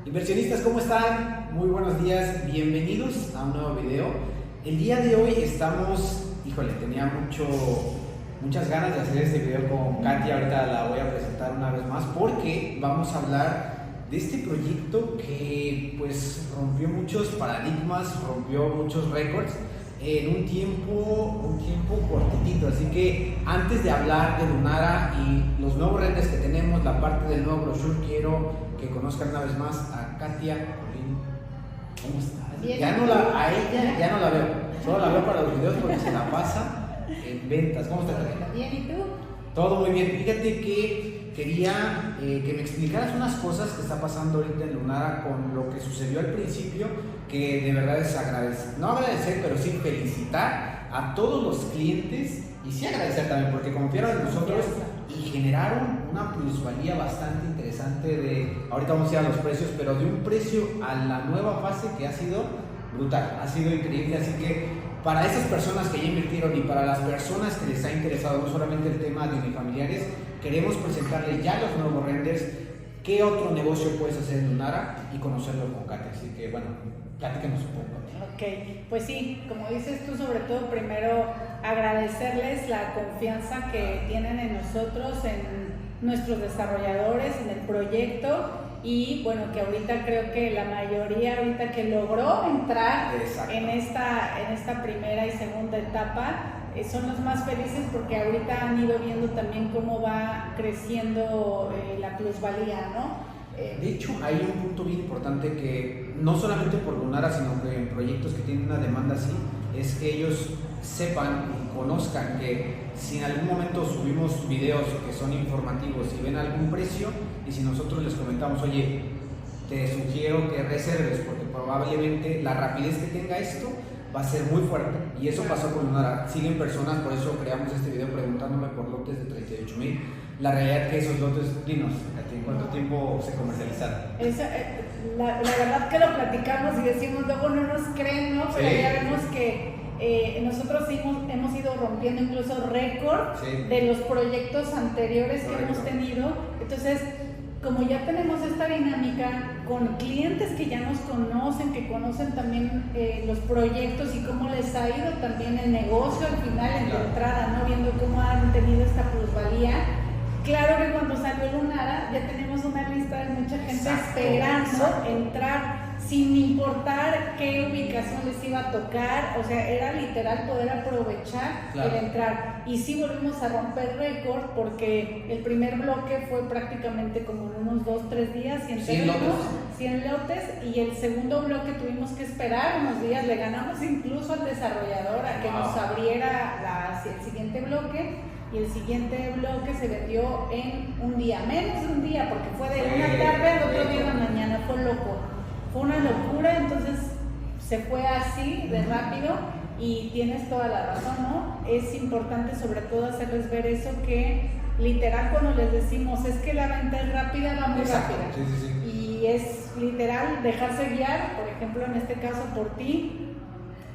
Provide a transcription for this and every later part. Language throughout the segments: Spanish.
Inversionistas, ¿cómo están? Muy buenos días, bienvenidos a un nuevo video. El día de hoy tenía muchas ganas de hacer este video con Katia. Ahorita la voy a presentar una vez más porque vamos a hablar de este proyecto que pues rompió muchos paradigmas, rompió muchos récords en un tiempo cortitito. Así que antes de hablar de Lunara y los nuevos renders que tenemos, la parte del nuevo brochure, quiero que conozcan una vez más a Katia. ¿Cómo estás? Bien. A ella ya no la veo, solo la veo para los videos porque se la pasa en ventas. ¿Cómo estás, Katia? Bien, ¿y tú? Todo muy bien. Fíjate que quería que me explicaras unas cosas que está pasando ahorita en Lunara con lo que sucedió al principio, que de verdad es agradecer, pero sí felicitar a todos los clientes y sí agradecer también porque confiaron en nosotros y generaron una plusvalía bastante interesante ahorita vamos a ir a los precios, pero de un precio a la nueva fase que ha sido brutal, ha sido increíble. Así que para esas personas que ya invirtieron y para las personas que les ha interesado no solamente el tema de unifamiliares, queremos presentarles ya los nuevos renders, qué otro negocio puedes hacer en Lunara y conocerlo con Katia. Así que bueno, platícanos un poco. Ok, pues sí, como dices tú, sobre todo primero agradecerles la confianza que tienen en nosotros, en nuestros desarrolladores, en el proyecto. Y bueno, que ahorita creo que la mayoría ahorita que logró entrar en esta primera y segunda etapa son los más felices porque ahorita han ido viendo también cómo va creciendo la plusvalía, ¿no? De hecho, hay un punto bien importante que no solamente por Lunara, sino que en proyectos que tienen una demanda así, es que ellos sepan y conozcan que si en algún momento subimos videos que son informativos y ven algún precio, y si nosotros les comentamos, oye, te sugiero que reserves porque probablemente la rapidez que tenga esto va a ser muy fuerte, y eso pasó con Lunara. Siguen personas, por eso creamos este video preguntándome por lotes de 38,000. La realidad es que esos lotes, dinos, ¿en cuánto tiempo se comercializaron? La verdad que lo platicamos y decimos, luego no nos creen, ¿no? Pero ya vemos que nosotros hemos ido rompiendo incluso récord de los proyectos anteriores que hemos tenido. Entonces, como ya tenemos esta dinámica con clientes que ya nos conocen, que conocen también los proyectos y cómo les ha ido también el negocio al final, en la entrada, ¿no? Viendo cómo han tenido esta plusvalía. Claro que cuando salió Lunara ya tenemos una lista de mucha gente esperando entrar, sin importar qué ubicación les iba a tocar. O sea, era literal poder aprovechar el entrar. Y sí volvimos a romper récord porque el primer bloque fue prácticamente como en unos 2-3 días, 100 lotes, y el segundo bloque tuvimos que esperar unos días. Le ganamos incluso al desarrollador a que nos abriera el siguiente bloque. Y el siguiente bloque se vendió en un día, menos de un día, porque fue de una tarde al otro día de la mañana. Fue loco, fue una locura. Entonces se fue así de rápido y tienes toda la razón, ¿no? Es importante sobre todo hacerles ver eso, que literal cuando les decimos es que la venta es rápida, va muy rápida. Sí. Y es literal dejarse guiar, por ejemplo en este caso por ti,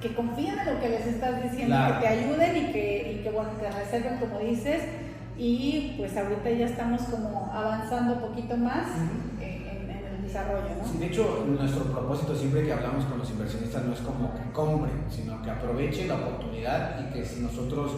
que confíen en lo que les estás diciendo, que te ayuden y que bueno, que reserven como dices. Y pues ahorita ya estamos como avanzando un poquito más en el desarrollo, ¿no? Sí, de hecho, nuestro propósito siempre que hablamos con los inversionistas no es como que compren, sino que aprovechen la oportunidad, y que si nosotros,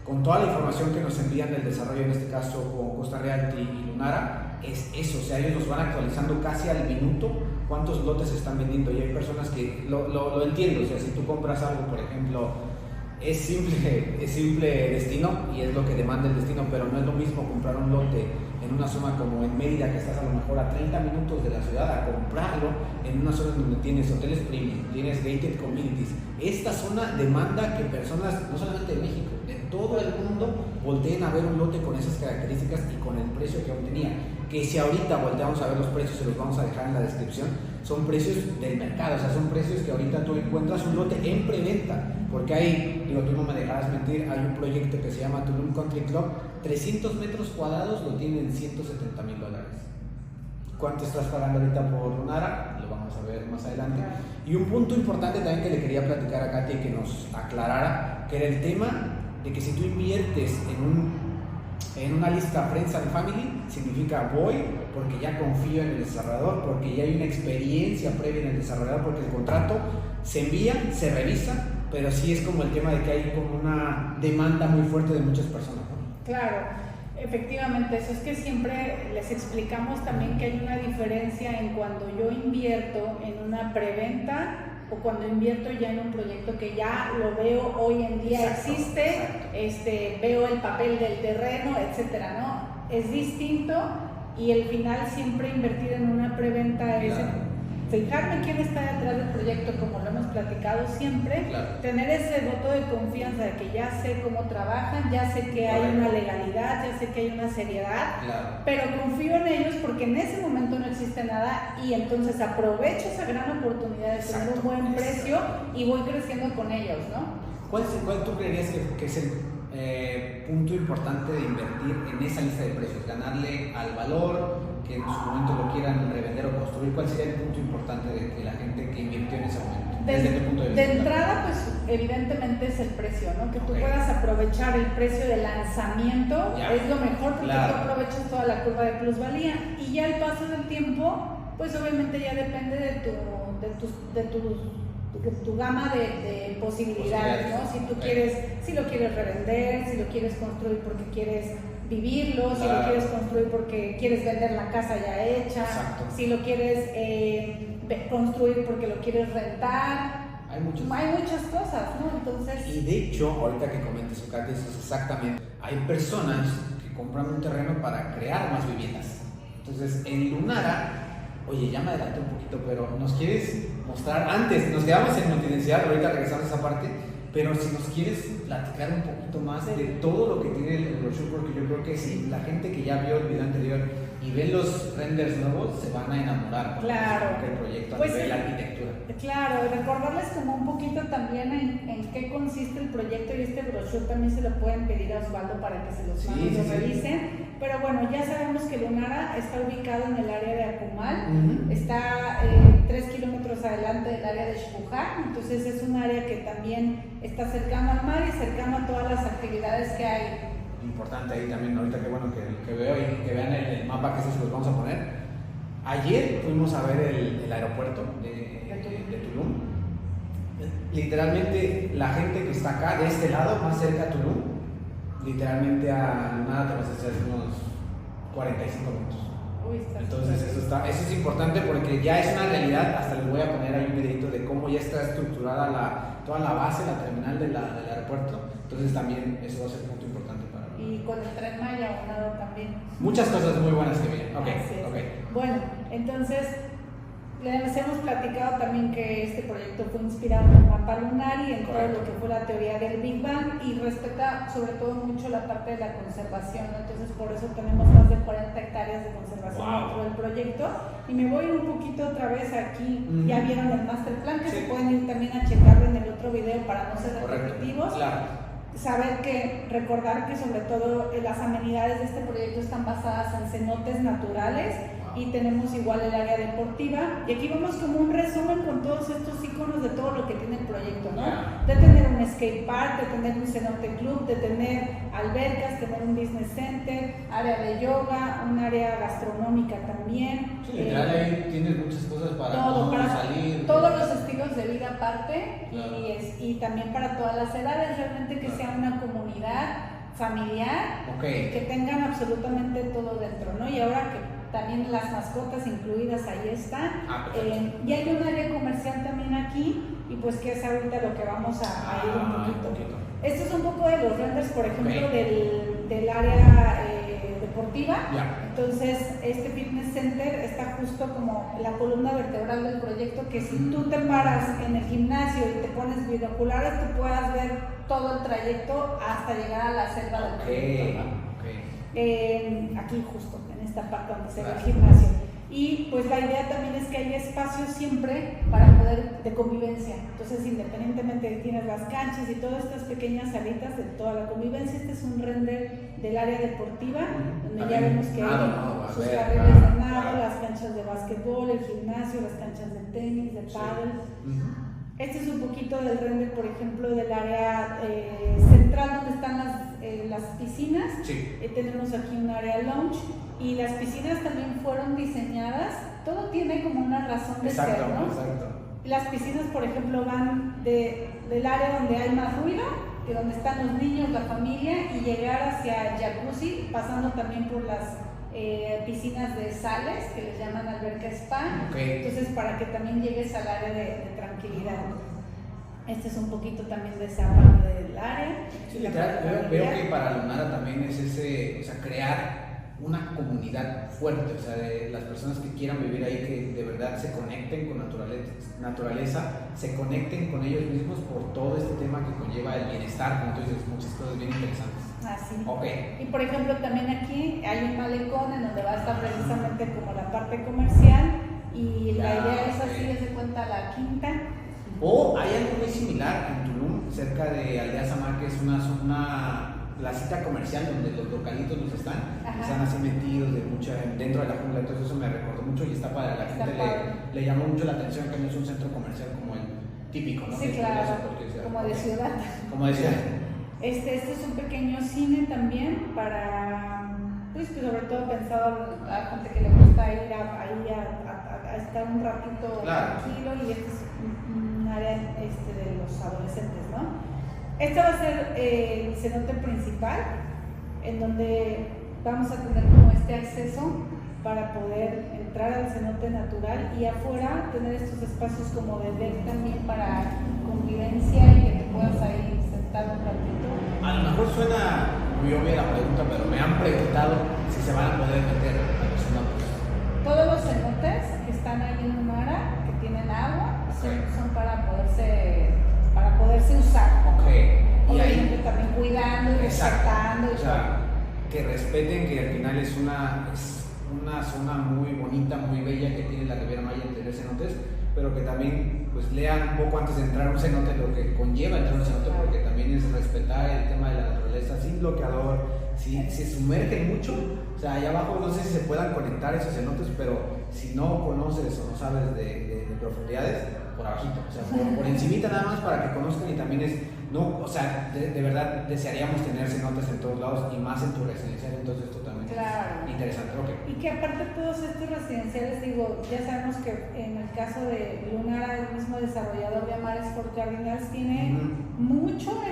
con toda la información que nos envían del desarrollo, en este caso con Costa Realty y Lunara, es eso. O sea, ellos nos van actualizando casi al minuto cuántos lotes se están vendiendo, y hay personas que lo entiendo. O sea, si tú compras algo, por ejemplo, es simple destino y es lo que demanda el destino, pero no es lo mismo comprar un lote en una zona como en Mérida, que estás a lo mejor a 30 minutos de la ciudad, a comprarlo en una zona donde tienes hoteles premium, tienes gated communities. Esta zona demanda que personas, no solamente de México, de todo el mundo, volteen a ver un lote con esas características y con el precio que aún tenía. Que si ahorita volteamos a ver los precios, se los vamos a dejar en la descripción, son precios del mercado. O sea, son precios que ahorita tú encuentras un lote en preventa, porque hay, digo, tú no me dejarás mentir, hay un proyecto que se llama Tulum Country Club, 300 metros cuadrados lo tienen $170,000. ¿Cuánto estás pagando ahorita por Lunara? Lo vamos a ver más adelante. Y un punto importante también que le quería platicar a Katia y que nos aclarara, que era el tema de que si tú inviertes en un en una lista Friends and Family significa voy porque ya confío en el desarrollador, porque ya hay una experiencia previa en el desarrollador, porque el contrato se envía, se revisa, pero sí es como el tema de que hay como una demanda muy fuerte de muchas personas, ¿no? Claro, efectivamente, eso es que siempre les explicamos también que hay una diferencia en cuando yo invierto en una preventa o cuando invierto ya en un proyecto que ya lo veo hoy en día. Exacto, existe, veo el papel del terreno, etcétera, ¿no? Es distinto, y el final siempre invertir en una preventa es fijarme quién está detrás del proyecto, como lo hemos platicado siempre, tener ese voto de confianza de que ya sé cómo trabajan, ya sé que hay una legalidad, ya sé que hay una seriedad, pero confío en ellos porque en ese momento no existe nada, y entonces aprovecho esa gran oportunidad de tener un buen precio y voy creciendo con ellos, ¿no? ¿Cuál tú creerías que es el punto importante de invertir en esa lista de precios? ¿Ganarle al valor, que en su momento lo quieran revender o construir? ¿Cuál sería el punto importante de la gente que invirtió en ese momento? Desde tu punto de vista. De entrada, pues evidentemente es el precio, ¿no? Que tú puedas aprovechar el precio de lanzamiento es lo mejor, porque tú aprovechas toda la curva de plusvalía, y ya el paso del tiempo, pues obviamente ya depende de tu gama de posibilidades, ¿no? Si tú si lo quieres revender, si lo quieres construir porque quieres vivirlo, si lo quieres construir porque quieres vender la casa ya hecha, si lo quieres construir porque lo quieres rentar. Hay muchas cosas, ¿no? Entonces... Y de hecho, ahorita que comentes, Katy, eso es exactamente. Hay personas que compran un terreno para crear más viviendas. Entonces, en Lunara, oye, ya me adelanté un poquito, pero ¿nos quieres mostrar? Antes, nos quedamos en multidensidad, ahorita regresamos a esa parte, pero si nos quieres platicar un poquito más de todo lo que tiene el brochure, porque yo creo que si la gente que ya vio el video anterior y ve los renders nuevos, se van a enamorar con el proyecto a nivel arquitectura. Claro, y recordarles como un poquito también en qué consiste el proyecto, y este brochure también se lo pueden pedir a Osvaldo para que se los mande y lo revisen. Pero bueno, ya sabemos que Lunara está ubicado en el área de Akumal, está 3 kilómetros adelante del área de Xpujá, entonces es un área que también está cercano al mar y cercano a todas las actividades que hay. Importante ahí también, ahorita que bueno que veo y que vean el mapa, que se los vamos a poner. Ayer fuimos a ver el aeropuerto de Tulum. Literalmente la gente que está acá, de este lado, más cerca a Tulum, literalmente a Lunara te vas a hacer unos 45 minutos. Entonces eso es importante porque ya es una realidad. Hasta les voy a poner ahí un videito de cómo ya está estructurada toda la base, la terminal del aeropuerto. Entonces también eso va a ser un punto importante para mí. Y con el Tren Maya unado también. Muchas cosas muy buenas que vienen. Bueno, entonces les hemos platicado también que este proyecto fue inspirado en el mapa lunar y en todo lo que fue la teoría del Big Bang, y respeta sobre todo mucho la parte de la conservación, ¿no? Entonces por eso tenemos más de 40 hectáreas de conservación dentro del proyecto. Y me voy un poquito otra vez aquí, ya vieron el master plan, que se pueden ir también a checarlo en el otro video para no ser repetitivos. Recordar que sobre todo las amenidades de este proyecto están basadas en cenotes naturales, y tenemos igual el área deportiva, y aquí vemos como un resumen con todos estos iconos de todo lo que tiene el proyecto, ¿no? De tener un skate park, de tener un cenote club, de tener albercas, tener un business center, área de yoga, un área gastronómica también. Sí, literal ahí tienes muchas cosas para salir. Todos los estilos de vida aparte, y también para todas las edades, realmente que sea una comunidad familiar, que tengan absolutamente todo dentro, ¿no? Y ahora que también las mascotas incluidas ahí están, y hay un área comercial también aquí, y pues que es ahorita lo que vamos a ir un poquito. Esto es un poco de los renders, por ejemplo, del área deportiva. Entonces este fitness center está justo como la columna vertebral del proyecto, que si tú te paras en el gimnasio y te pones binoculares, tú puedas ver todo el trayecto hasta llegar a la selva del proyecto, ¿no? Aquí justo en esta parte donde se ve el gimnasio. Y pues la idea también es que haya espacio siempre para poder de convivencia. Entonces, independientemente de que tienes las canchas y todas estas pequeñas salitas de toda la convivencia, este es un render del área deportiva, donde ya vemos que hay sus carriles de nado, las canchas de básquetbol, el gimnasio, las canchas de tenis, de pádel. Este es un poquito del render, por ejemplo, del área central donde están las piscinas. Sí. Tenemos aquí un área lounge y las piscinas también fueron diseñadas, todo tiene como una razón de ser, ¿no? Exacto. Las piscinas, por ejemplo, van del área donde hay más ruido, que donde están los niños, la familia, y llegar hacia el jacuzzi, pasando también por las piscinas de sales, que les llaman alberca spa. Okay. Entonces, para que también llegues al área de tranquilidad. Este es un poquito también de esa parte del área. Sí, literal, veo que para Lunara también es ese, o sea, crear una comunidad fuerte, o sea, de las personas que quieran vivir ahí, que de verdad se conecten con naturaleza, se conecten con ellos mismos por todo este tema que conlleva el bienestar, como tú dices, muchas cosas bien interesantes. Así. Okay. Y por ejemplo, también aquí hay un malecón en donde va a estar precisamente como la parte comercial y la idea es así, desde cuenta la quinta. O hay algo muy similar en Tulum, cerca de Aldea Samar, que es una placita comercial donde los localitos nos están así metidos dentro de la jungla, entonces eso me recordó mucho y está padre, a la gente le llamó mucho la atención que no es un centro comercial como el típico, ¿no? Sí, claro, como de ciudad. Como de ciudad. Este es un pequeño cine también para, pues que sobre todo pensado a gente que le gusta ir a estar un ratito tranquilo, y este es un área de los adolescentes, ¿no? Este va a ser el cenote principal, en donde vamos a tener como este acceso para poder entrar al cenote natural, y afuera tener estos espacios como de deck también para convivencia y que te puedas ahí sentar un ratito. A lo mejor suena muy obvia la pregunta, pero me han preguntado si se van a poder meter a los cenotes. Todos los cenotes que están ahí en Lunara, que tienen agua, son para poderse usar. Okay. Obviamente y ahí, también cuidando y respetando. O sea, que respeten que al final es una zona muy bonita, muy bella que tiene la Riviera Maya entre cenotes, pero que también pues lean un poco antes de entrar a un cenote lo que conlleva entrar a un cenote, porque también es respetar el tema de la naturaleza sin bloqueador, si se sumergen mucho, o sea, allá abajo no sé si se puedan conectar esos cenotes, pero si no conoces o no sabes de profundidades, por abajito, o sea, por encimita nada más para que conozcan, y también es, no, o sea, de verdad desearíamos tener cenotes en todos lados y más en tu residencial, entonces esto también es interesante. Okay. Y que aparte todos estos residenciales, digo, ya sabemos que en el caso de Lunara, el mismo desarrollador de Amar Sport Cardinals tiene mucho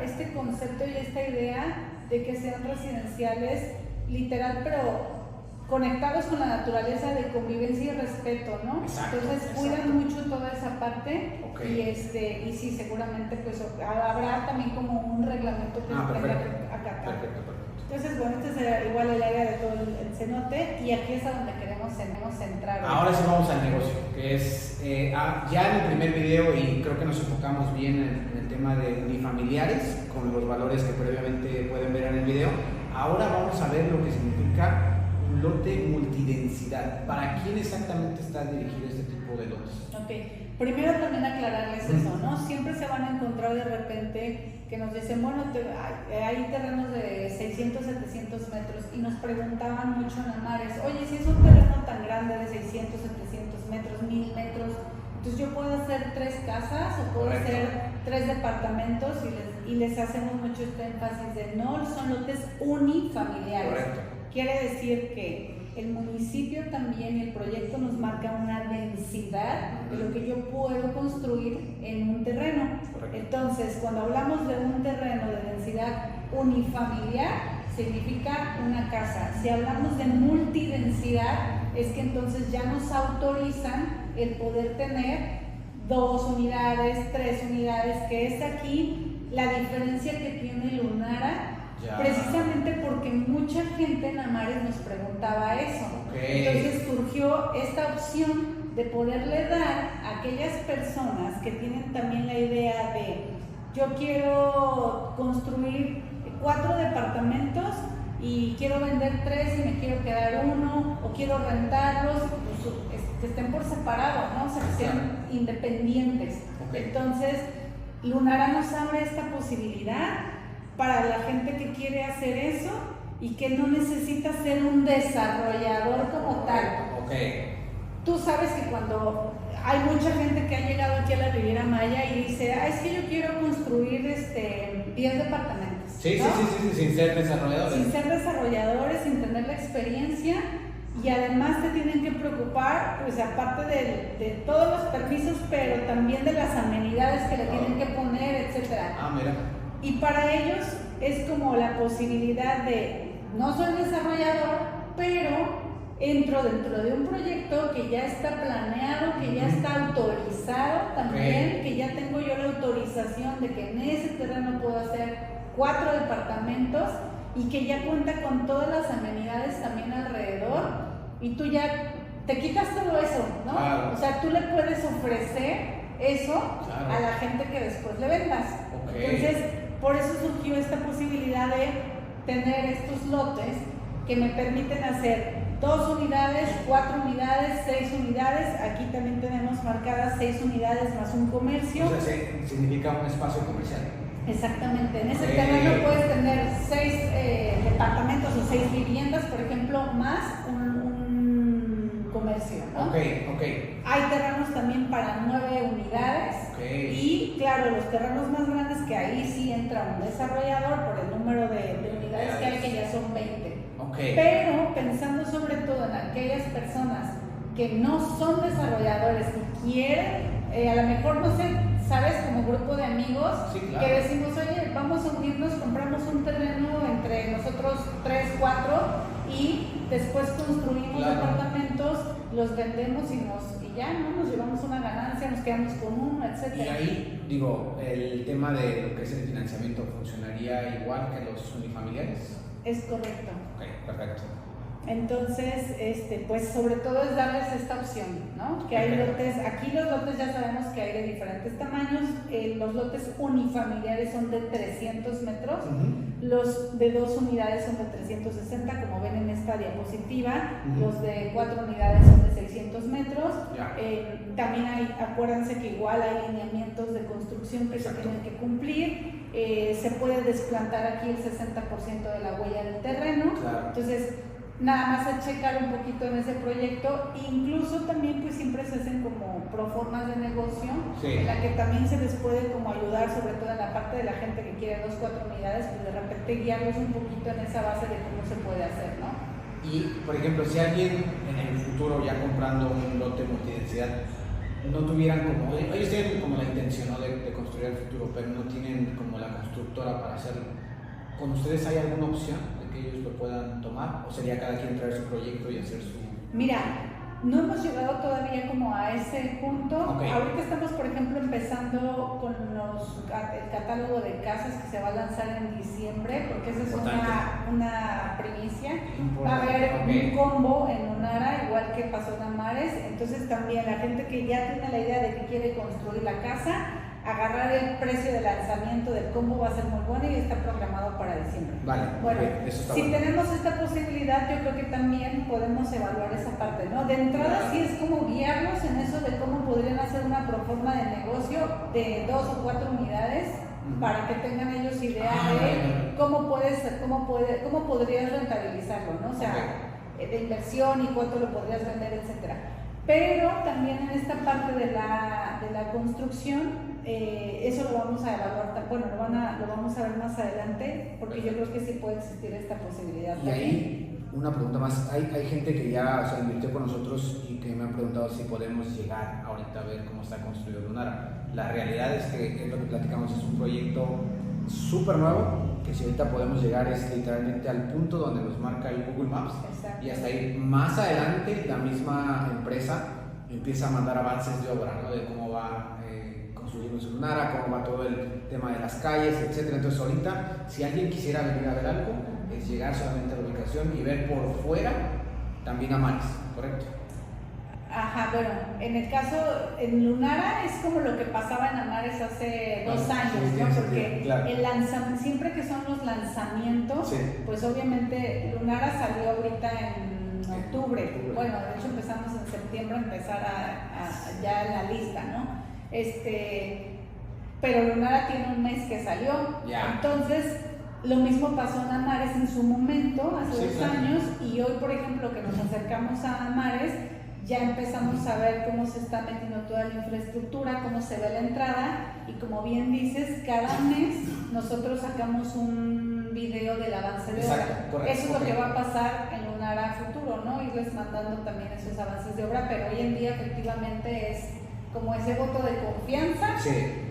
este concepto y esta idea de que sean residenciales literal, pero conectados con la naturaleza, de convivencia y respeto, ¿no? Exacto, entonces cuidan mucho toda esa parte. Y sí, seguramente pues habrá también como un reglamento que tenga que acatar. Perfecto. Entonces, bueno, este es igual el área de todo el cenote, y aquí es a donde queremos entrar. Ahora sí vamos al negocio, que es ya en el primer video, y creo que nos enfocamos bien en el tema de unifamiliares con los valores que previamente pueden ver en el video. Ahora vamos a ver lo que significa un lote multidensidad. ¿Para quién exactamente está dirigido este tipo de lotes? Ok, primero también aclararles eso, ¿no? Siempre se van a encontrar de repente que nos dicen, bueno, hay terrenos de 600, 700 metros, y nos preguntaban mucho en Amares, oye, si es un terreno tan grande de 600, 700 metros, 1000 metros, entonces yo puedo hacer 3 casas o puedo hacer 3 departamentos, y les hacemos mucho este énfasis de no, son lotes unifamiliares. Correcto. Quiere decir que el municipio también, el proyecto nos marca una densidad de lo que yo puedo construir en un terreno. Correcto. Entonces, cuando hablamos de un terreno de densidad unifamiliar, significa una casa. Si hablamos de multidensidad, es que entonces ya nos autorizan el poder tener 2 unidades, 3 unidades, que es aquí la diferencia que tiene Lunara. Precisamente porque mucha gente en Amares nos preguntaba eso. Entonces surgió esta opción de poderle dar a aquellas personas que tienen también la idea de yo quiero construir 4 departamentos y quiero vender 3 y me quiero quedar 1, o quiero rentarlos, pues, que estén por separado, ¿no? O sea, que sean independientes. Entonces Lunara nos abre esta posibilidad para la gente que quiere hacer eso y que no necesita ser un desarrollador como tal. tú sabes que cuando hay mucha gente que ha llegado aquí a la Riviera Maya y dice, es que yo quiero construir 10 departamentos. Sí, ¿no? sí, sin ser desarrolladores. Sin ser desarrolladores, sin tener la experiencia, y además te tienen que preocupar, pues aparte de todos los permisos, pero también de las amenidades que le tienen que poner, etcétera. Mira. Y para ellos es como la posibilidad de, no soy desarrollador, pero entro dentro de un proyecto que ya está planeado, que ya está autorizado también, que ya tengo yo la autorización de que en ese terreno puedo hacer 4 departamentos y que ya cuenta con todas las amenidades también alrededor, y tú ya te quitas todo eso, ¿no? Claro. O sea, tú le puedes ofrecer eso claro. a la gente que después le vendas. Entonces, por eso surgió esta posibilidad de tener estos lotes que me permiten hacer 2 unidades, 4 unidades, 6 unidades. Aquí también tenemos marcadas 6 unidades más un comercio. O sea, significa un espacio comercial. Exactamente. En ese terreno puedes tener 6 departamentos o 6 viviendas, por ejemplo, más un comercio, ¿no? Hay terrenos también para 9 unidades. Y claro, los terrenos más grandes, que ahí sí entra un desarrollador por el número de unidades que hay, que ya son 20. Pero pensando sobre todo en aquellas personas que no son desarrolladores y quieren, a lo mejor, no sé, sabes, como grupo de amigos, que decimos, oye, vamos a unirnos, compramos un terreno entre nosotros 3, 4 y después construimos departamentos, los vendemos y ya, ¿no? Nos llevamos una ganancia, nos quedamos con uno, etc. Y ahí, digo, el tema de lo que es el financiamiento funcionaría igual que los unifamiliares. Es correcto. Perfecto. Entonces, pues sobre todo es darles esta opción, ¿no? Que hay lotes, aquí los lotes ya sabemos que hay de diferentes tamaños. Los lotes unifamiliares son de 300 metros, los de 2 unidades son de 360, como ven en esta diapositiva, los de 4 unidades son de 600 metros. También acuérdense que igual hay lineamientos de construcción que se tienen que cumplir. Se puede desplantar aquí el 60% de la huella del terreno. Entonces, nada más a checar un poquito en ese proyecto. Incluso también pues siempre se hacen como proformas de negocio, en la que también se les puede como ayudar, sobre todo en la parte de la gente que quiere 2, 4 unidades, pues de repente guiarlos un poquito en esa base de cómo se puede hacer, ¿no? Y, por ejemplo, si alguien en el futuro, ya comprando un lote multidensidad, no tuvieran como, ellos tienen como la intención, ¿no?, de construir el futuro, pero no tienen como la constructora para hacerlo, ¿con ustedes hay alguna opción de que ellos lo puedan tomar? ¿O sería cada quien traer su proyecto y hacer su...? Mira, no hemos llegado todavía como a ese punto. Ahorita estamos, por ejemplo, empezando con el catálogo de casas que se va a lanzar en diciembre, porque esa es una primicia. Va a haber un combo en Unara, igual que pasó en Amares. Entonces también la gente que ya tiene la idea de que quiere construir la casa, agarrar el precio de lanzamiento del combo va a ser muy bueno y está programado para diciembre. Bueno, si tenemos esta posibilidad, yo creo que también podemos evaluar esa parte, ¿no? De entrada sí es como guiarlos en eso de cómo podrían hacer una proforma de negocio de 2 o 4 unidades para que tengan ellos idea de cómo podrías rentabilizarlo, ¿no? O sea, de inversión y cuánto lo podrías vender, etcétera. Pero también en esta parte de la construcción, eso lo vamos a evaluar, bueno, lo vamos a ver más adelante, porque yo creo que sí puede existir esta posibilidad. Y ahí, una pregunta más, hay gente que ya se invirtió con nosotros y que me han preguntado si podemos llegar ahorita a ver cómo está construido Lunara. La realidad es que es lo que platicamos, es un proyecto súper nuevo, que si ahorita podemos llegar es literalmente al punto donde nos marca el Google Maps. Y hasta ahí más adelante la misma empresa empieza a mandar avances de obra, ¿no?, de cómo va construyendo su Lunara, cómo va todo el tema de las calles, etcétera. Entonces ahorita, si alguien quisiera venir a ver algo, es llegar solamente a la ubicación y ver por fuera también Amares, ¿correcto? Ajá, bueno, en el caso, en Lunara es como lo que pasaba en Amares hace 2 años, ¿no? Porque el lanzamiento, siempre que son los lanzamientos, pues obviamente Lunara salió ahorita en octubre. Bueno, de hecho empezamos en septiembre a empezar ya en la lista, ¿no? Pero Lunara tiene un mes que salió. Entonces, lo mismo pasó en Amares en su momento, hace 2 años, y hoy, por ejemplo, que nos acercamos a Amares, ya empezamos a ver cómo se está metiendo toda la infraestructura, cómo se ve la entrada, y como bien dices, cada mes nosotros sacamos un video del avance de obra. Correcto, eso es lo que va a pasar en Lunara futuro, ¿no? Irles mandando también esos avances de obra, pero hoy en día efectivamente es como ese voto de confianza,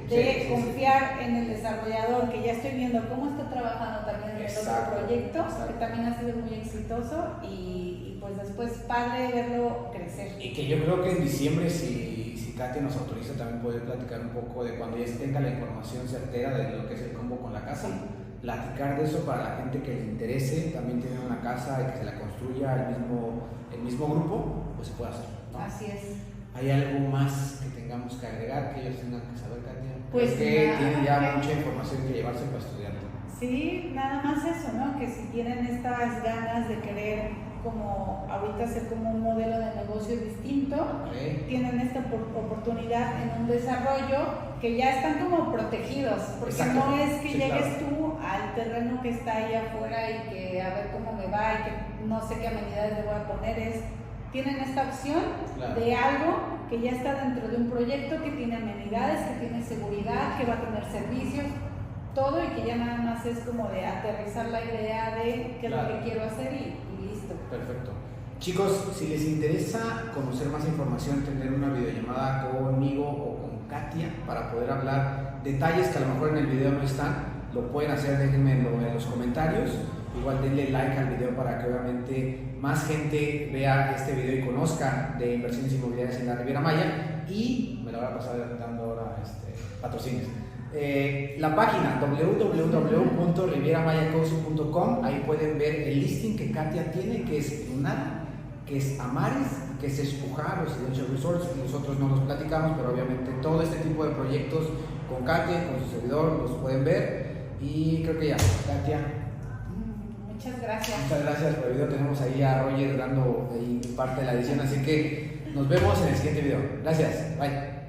de confiar en el desarrollador, que ya estoy viendo cómo está trabajando también en el otro proyecto, que también ha sido muy exitoso, y pues después padre verlo crecer. Y que yo creo que en diciembre, si Katia nos autoriza, también poder platicar un poco de cuando ya se tenga la información certera de lo que es el combo con la casa. Platicar de eso para la gente que le interese también tener una casa y que se la construya el mismo grupo, pues se puede hacer, ¿no? Así es. ¿Hay algo más que tengamos que agregar, que ellos tengan que saber, Katia? Pues que tienen ya mucha información que llevarse para estudiar. Sí, nada más eso, ¿no? Que si tienen estas ganas de querer como ahorita hacer como un modelo de negocio distinto, tienen esta oportunidad en un desarrollo que ya están como protegidos, porque no es que llegues tú al terreno que está ahí afuera y que a ver cómo me va y que no sé qué amenidades le voy a poner, tienen esta opción de algo que ya está dentro de un proyecto que tiene amenidades, que tiene seguridad, que va a tener servicios, todo, y que ya nada más es como de aterrizar la idea de qué es lo que quiero hacer y listo. Perfecto. Chicos, si les interesa conocer más información, tener una videollamada conmigo o con Katia para poder hablar detalles que a lo mejor en el video no están, lo pueden hacer, déjenme en los comentarios. Igual denle like al video para que obviamente más gente vea este video y conozca de inversiones inmobiliarias en la Riviera Maya, y me la voy a pasar dando ahora patrocinios. La página www.rivieramayacoaching.com, ahí pueden ver el listing que Katia tiene, que es Lunara, que es Amaris, que es Espujar, Residential Resorts. Nosotros no los platicamos, pero obviamente todo este tipo de proyectos con Katia, con su servidor, los pueden ver. Y creo que ya, Katia. Muchas gracias. Muchas gracias por el video. Tenemos ahí a Roger dando ahí parte de la edición, así que nos vemos en el siguiente video. Gracias, bye.